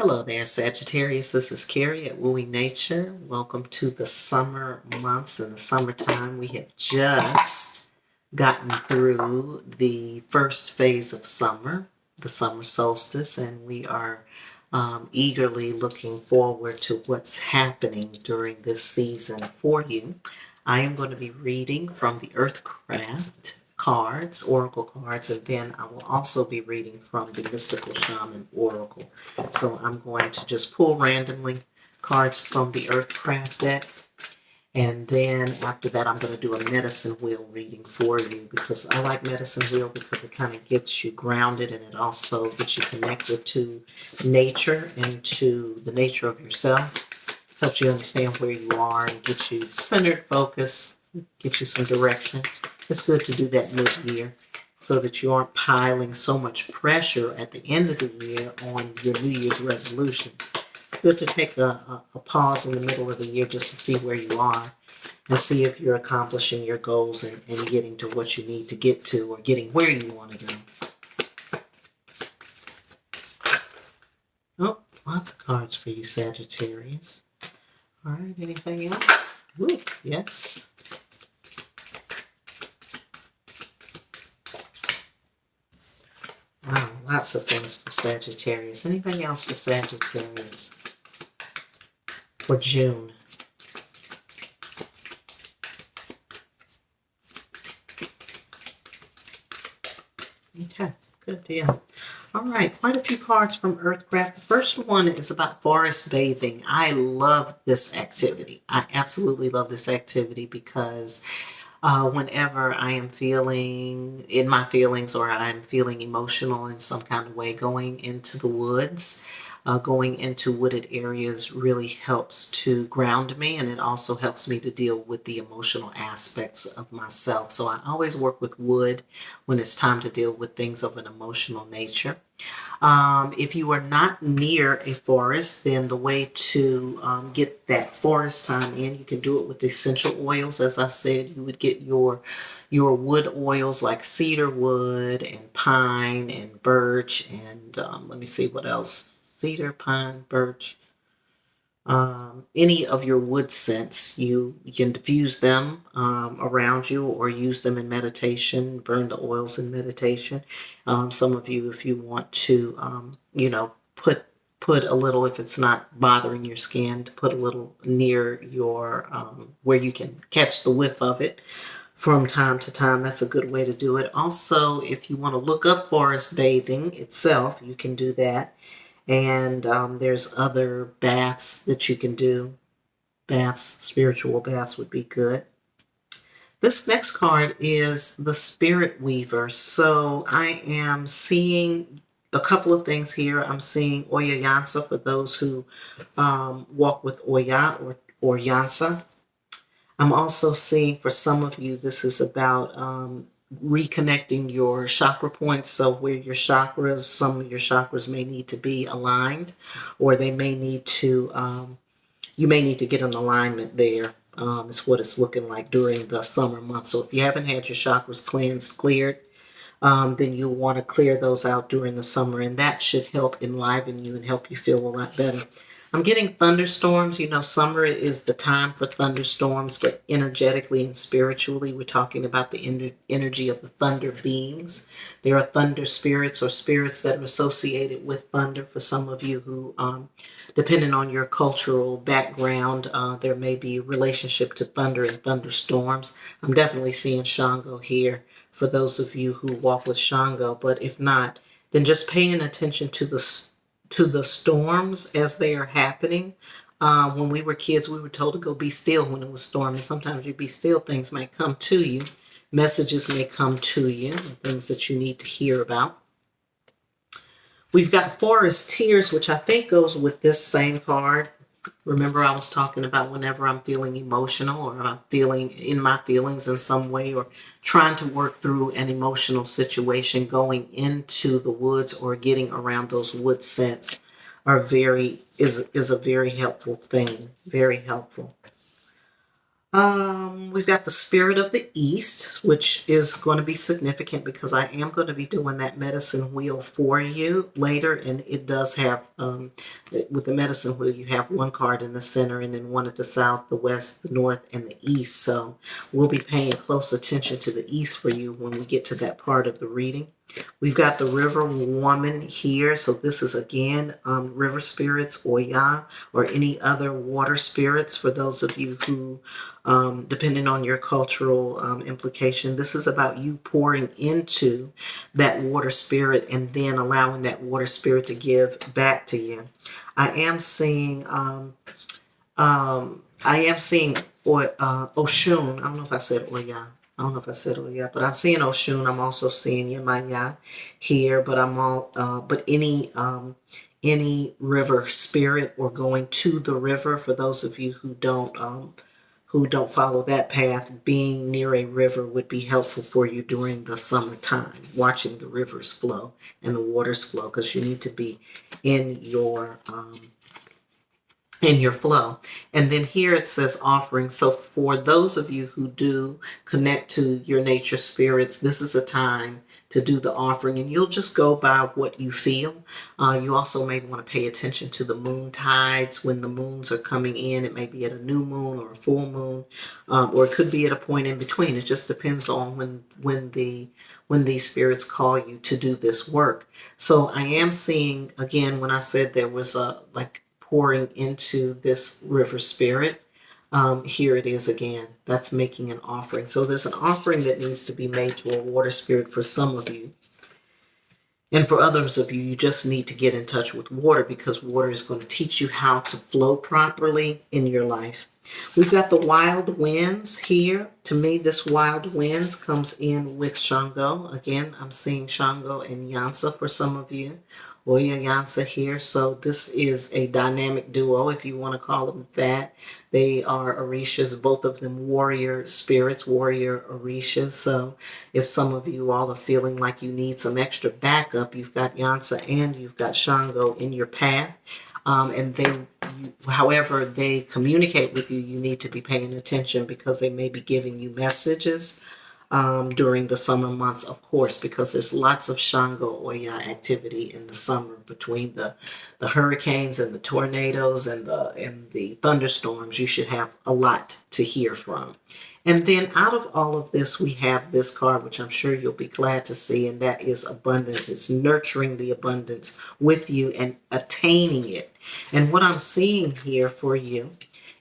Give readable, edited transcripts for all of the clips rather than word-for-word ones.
Hello there, Sagittarius. This is Carrie at Wooing Nature. Welcome to the summer months. In the summertime, we have just gotten through the first phase of summer, the summer solstice, and we are eagerly looking forward to what's happening during this season for you. I am going to be reading from the Earthcraft cards, oracle cards, and then I will also be reading from the Mystical Shaman Oracle. So I'm going to just pull randomly cards from the Earthcraft deck, and then after that I'm going to do a medicine wheel reading for you, because I like medicine wheel because it kind of gets you grounded, and it also gets you connected to nature and to the nature of yourself. Helps you understand where you are and get you centered, focus, get you some direction. It's good to do that mid-year so that you aren't piling so much pressure at the end of the year on your New Year's resolution. It's good to take a pause in the middle of the year just to see where you are and see if you're accomplishing your goals and getting to what you need to get to, or getting where you want to go. Oh, lots of cards for you, Sagittarius. All right, anything else? Ooh, yes. Wow, lots of things for Sagittarius. Anything else for Sagittarius for June? Okay, good deal. All right, quite a few cards from Earthcraft. The first one is about forest bathing. I love this activity. I absolutely love this activity because whenever I am feeling in my feelings, or I'm feeling emotional in some kind of way, going into the woods, going into wooded areas really helps to ground me, and it also helps me to deal with the emotional aspects of myself. So I always work with wood when it's time to deal with things of an emotional nature. If you are not near a forest, then the way to get that forest time in, you can do it with essential oils. As I said, you would get your wood oils like cedar wood and pine and birch, and let me see what else. Cedar, pine, birch. Any of your wood scents, you can diffuse them around you, or use them in meditation, burn the oils in meditation. Some of you, if you want to, put a little, if it's not bothering your skin, to put a little near your, where you can catch the whiff of it from time to time. That's a good way to do it. Also, if you want to look up forest bathing itself, you can do that. And there's other baths that you can do. Baths, spiritual baths would be good. This next card is the Spirit Weaver. So I am seeing a couple of things here. I'm seeing Oya Yansa for those who walk with Oya or Yansa. I'm also seeing, for some of you, this is about reconnecting your chakra points. So where your chakras, some of your chakras may need to be aligned, or they may need to, you may need to get an alignment there. Is what it's looking like during the summer months. So if you haven't had your chakras cleared, then you'll want to clear those out during the summer, and that should help enliven you and help you feel a lot better. I'm getting thunderstorms. You know, summer is the time for thunderstorms, but energetically and spiritually, we're talking about the energy of the thunder beings. There are thunder spirits, or spirits that are associated with thunder. For some of you who, depending on your cultural background, there may be a relationship to thunder and thunderstorms. I'm definitely seeing Shango here for those of you who walk with Shango, but if not, then just paying attention to the storms as they are happening. When we were kids, we were told to go be still when it was storming. Sometimes you be still, things might come to you. Messages may come to you, things that you need to hear about. We've got Forest Tears, which I think goes with this same card. Remember, I was talking about whenever I'm feeling emotional, or I'm feeling in my feelings in some way, or trying to work through an emotional situation, going into the woods or getting around those wood scents is a very helpful thing. Very helpful. We've got the Spirit of the East, which is going to be significant because I am going to be doing that medicine wheel for you later. And it does have, with the medicine wheel, you have one card in the center and then one at the south, the west, the north, and the east. So we'll be paying close attention to the east for you when we get to that part of the reading. We've got the river woman here. So this is again river spirits, Oya, or any other water spirits for those of you who, depending on your cultural implication, this is about you pouring into that water spirit and then allowing that water spirit to give back to you. I am seeing Oshun. I don't know if I said Oya. I don't know if I said Oya, but I'm seeing Oshun. I'm also seeing Yemaya here, but any river spirit or going to the river, for those of you who don't follow that path, being near a river would be helpful for you during the summertime, watching the rivers flow and the waters flow, because you need to be in your flow. And then here it says offering. So for those of you who do connect to your nature spirits, this is a time to do the offering, and you'll just go by what you feel. You also may want to pay attention to the moon tides when the moons are coming in. It may be at a new moon or a full moon, or it could be at a point in between. It just depends on when these spirits call you to do this work. So I am seeing, again, when I said there was like pouring into this river spirit, here it is again. That's making an offering. So there's an offering that needs to be made to a water spirit for some of you. And for others of you, you just need to get in touch with water, because water is going to teach you how to flow properly in your life. We've got the wild winds here. To me, this wild winds comes in with Shango. Again, I'm seeing Shango and Yansa for some of you. Oya Yansa here. So this is a dynamic duo, if you want to call them that. They are Orishas, both of them warrior spirits, warrior Orishas. So if some of you all are feeling like you need some extra backup, you've got Yansa and you've got Shango in your path. And however they communicate with you, you need to be paying attention, because they may be giving you messages during the summer months, of course, because there's lots of Shango Oya activity in the summer between the hurricanes and the tornadoes and the thunderstorms. You should have a lot to hear from. And then out of all of this, we have this card, which I'm sure you'll be glad to see, and that is abundance. It's nurturing the abundance with you and attaining it. And what I'm seeing here for you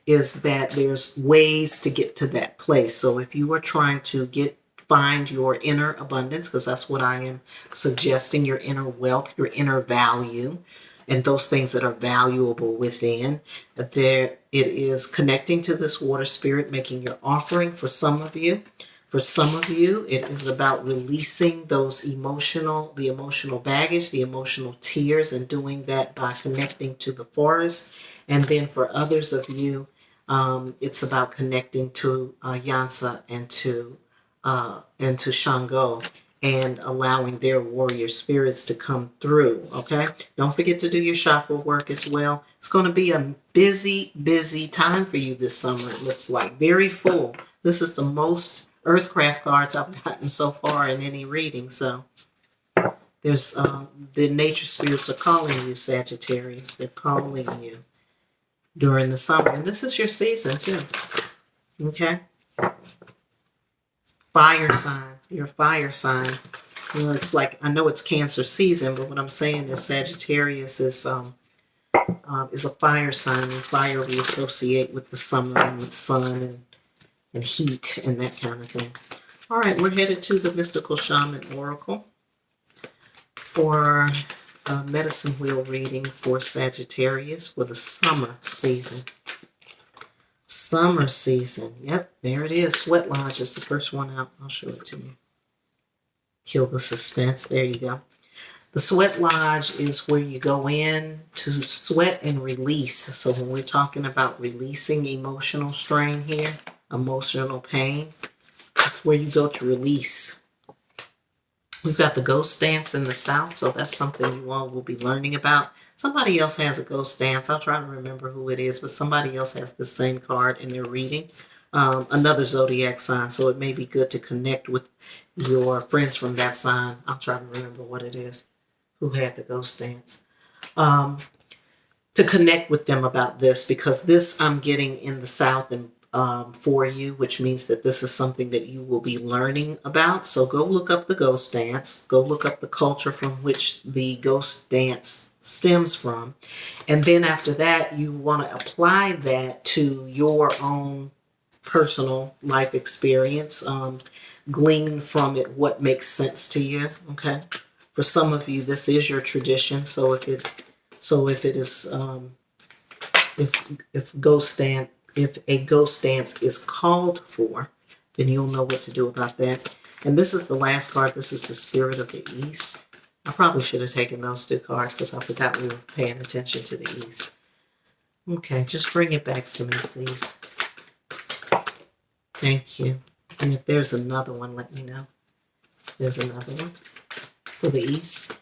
is that there's ways to get to that place. So if you are trying to find your inner abundance, because that's what I am suggesting, your inner wealth, your inner value, and those things that are valuable within. There it is, connecting to this water spirit, making your offering for some of you. For some of you, it is about releasing the emotional baggage, the emotional tears, and doing that by connecting to the forest. And then for others of you, it's about connecting to Yansa and to Shango, and allowing their warrior spirits to come through. Okay, don't forget to do your chakra work as well. It's going to be a busy time for you this summer. It looks like very full. This is the most Earthcraft cards I've gotten so far in any reading. So there's the nature spirits are calling you, Sagittarius. They're calling you during the summer, and this is your season too. Okay, fire sign. You're a fire sign. You know, it's like, I know it's Cancer season, but what I'm saying is Sagittarius is a fire sign, and fire we associate with the summer and with sun and heat and that kind of thing. All right, we're headed to the Mystical Shaman Oracle for a medicine wheel reading for Sagittarius for the summer season. Summer season. Yep, there it is. Sweat Lodge is the first one out. I'll show it to you. Kill the suspense. There you go. The Sweat Lodge is where you go in to sweat and release. So when we're talking about releasing emotional strain here, emotional pain, that's where you go to release. We've got the ghost dance in the south, so that's something you all will be learning about. Somebody else has a ghost dance. I'll try to remember who it is, but somebody else has the same card in their reading. another zodiac sign. So it may be good to connect with your friends from that sign. I'm trying to remember what it is. Who had the ghost dance? Um, to connect with them about this, because this I'm getting in the South and for you, which means that this is something that you will be learning about. So go look up the ghost dance, go look up the culture from which the ghost dance stems from. And then after that, you want to apply that to your own personal life experience. Glean from it what makes sense to you. Okay. For some of you, this is your tradition. If it is, if a ghost dance is called for, then you'll know what to do about that. And this is the last card. This is the Spirit of the East. I probably should have taken those two cards because I forgot we were paying attention to the East. Okay, just bring it back to me, please. Thank you. And if there's another one, let me know. There's another one for the East.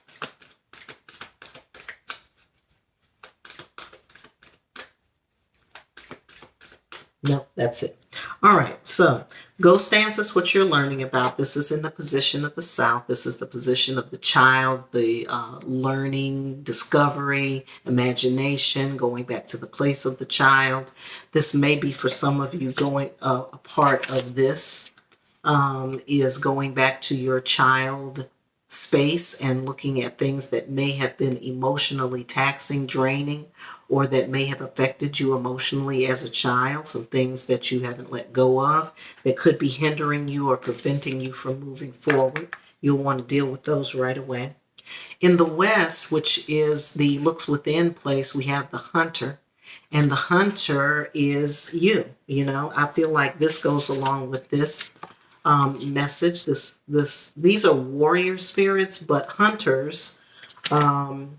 No, that's it. All right, so ghost dance is what you're learning about. This is in the position of the South. This is the position of the child, the learning, discovery, imagination, going back to the place of the child. This may be for some of you going, a part of this is going back to your child space and looking at things that may have been emotionally taxing, draining, or that may have affected you emotionally as a child, some things that you haven't let go of that could be hindering you or preventing you from moving forward. You'll want to deal with those right away. In the West, which is the looks within place, we have the hunter. And the hunter is you. You know, I feel like this goes along with this message. These are warrior spirits, but hunters are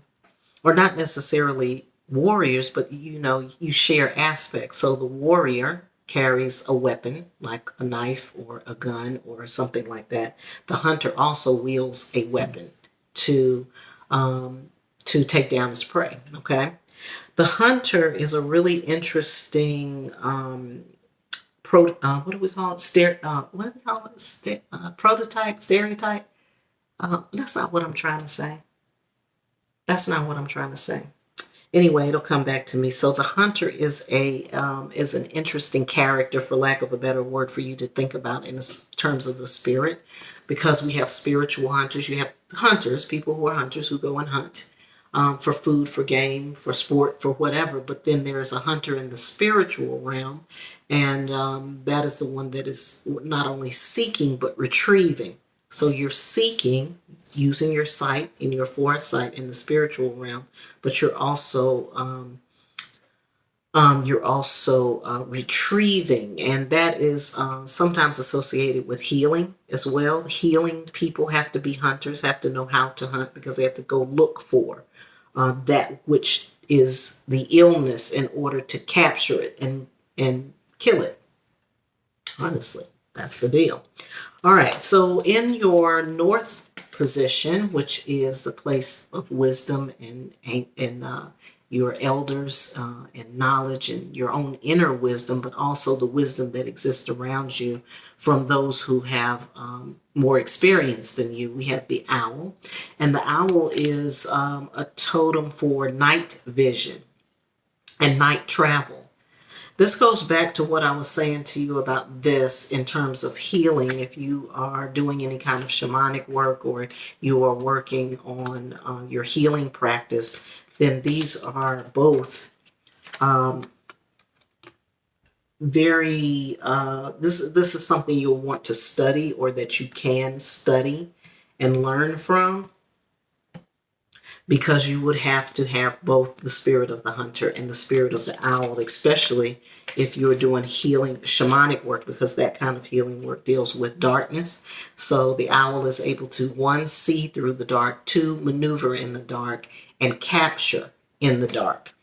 not necessarily warriors, but you know, you share aspects. So the warrior carries a weapon like a knife or a gun or something like that. The hunter also wields a weapon to take down his prey. Okay, the hunter is a really interesting what do we call it? What do we call it? Prototype, stereotype. That's not what I'm trying to say. That's not what I'm trying to say. Anyway, it'll come back to me. So the hunter is an interesting character, for lack of a better word, for you to think about in terms of the spirit, because we have spiritual hunters. You have hunters, people who are hunters who go and hunt for food, for game, for sport, for whatever. But then there is a hunter in the spiritual realm, and that is the one that is not only seeking but retrieving. So you're seeking using your sight in your foresight in the spiritual realm, but you're also retrieving, and that is sometimes associated with healing as well. Healing people have to be hunters, have to know how to hunt, because they have to go look for that which is the illness in order to capture it and kill it. Honestly, that's the deal. All right, so in your north position, which is the place of wisdom and your elders and knowledge and your own inner wisdom, but also the wisdom that exists around you from those who have more experience than you, we have the owl. And the owl is a totem for night vision and night travel. This goes back to what I was saying to you about this in terms of healing. If you are doing any kind of shamanic work or you are working on your healing practice, then these are both very, this is something you'll want to study, or that you can study and learn from, because you would have to have both the spirit of the hunter and the spirit of the owl, especially if you're doing healing, shamanic work, because that kind of healing work deals with darkness. So the owl is able to, one, see through the dark, two, maneuver in the dark, and capture in the dark.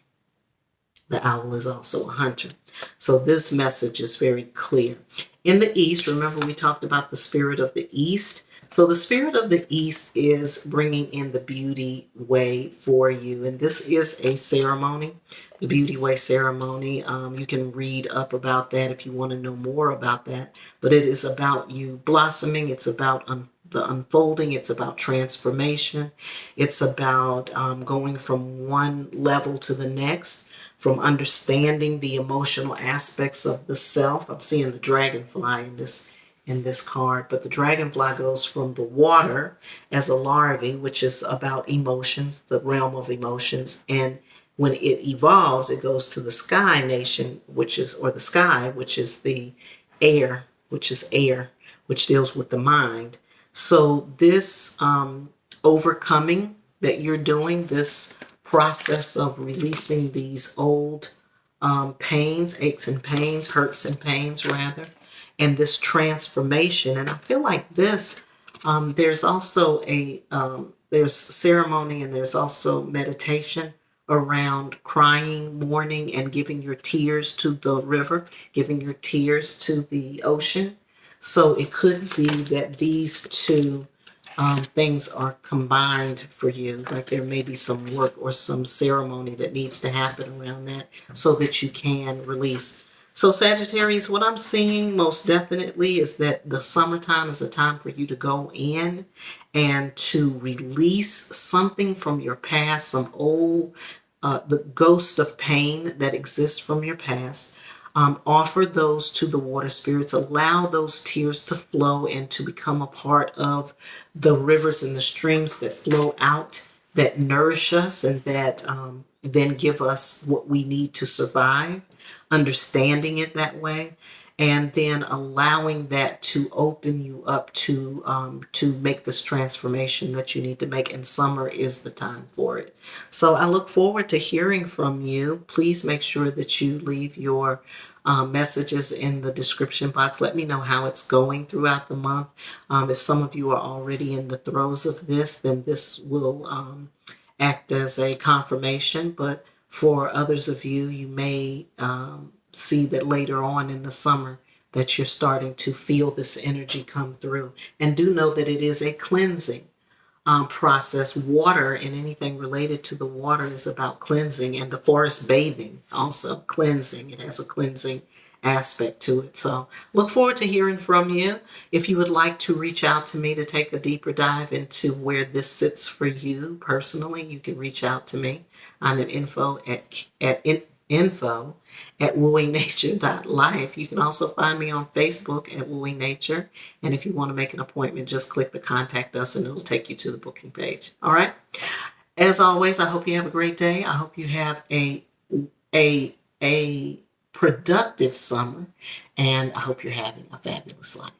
The owl is also a hunter. So this message is very clear. In the East, remember we talked about the spirit of the East. So the spirit of the East is bringing in the beauty way for you. And this is a ceremony, the beauty way ceremony. You can read up about that if you want to know more about that. But it is about you blossoming. It's about the unfolding. It's about transformation. It's about going from one level to the next, from understanding the emotional aspects of the self. I'm seeing the dragonfly in this card, but the dragonfly goes from the water as a larvae, which is about emotions, the realm of emotions, and when it evolves, it goes to the sky nation, which is, or the sky, which is the air, which deals with the mind. So this overcoming that you're doing, this process of releasing these old pains, aches and pains, hurts and pains rather, and this transformation. And I feel like this, there's also there's ceremony and there's also meditation around crying, mourning, and giving your tears to the river, giving your tears to the ocean. So it could be that these two things are combined for you. Like there may be some work or some ceremony that needs to happen around that so that you can release. So Sagittarius, what I'm seeing most definitely is that the summertime is a time for you to go in and to release something from your past, some old, the ghost of pain that exists from your past. Offer those to the water spirits. Allow those tears to flow and to become a part of the rivers and the streams that flow out, that nourish us, and that then give us what we need to survive. Understanding it that way, and then allowing that to open you up to make this transformation that you need to make. And summer is the time for it. So I look forward to hearing from you. Please make sure that you leave your messages in the description box. Let me know how it's going throughout the month. If some of you are already in the throes of this, then this will act as a confirmation. But for others of you, you may see that later on in the summer that you're starting to feel this energy come through. And do know that it is a cleansing process. Water and anything related to the water is about cleansing, and the forest bathing also cleansing. It has a cleansing aspect to it. So look forward to hearing from you. If you would like to reach out to me to take a deeper dive into where this sits for you personally, you can reach out to me. I'm at info at wooingnature.life. You can also find me on Facebook at Wooing Nature. And if you want to make an appointment, just click the contact us and it'll take you to the booking page. All right. As always, I hope you have a great day. I hope you have a productive summer, and I hope you're having a fabulous life.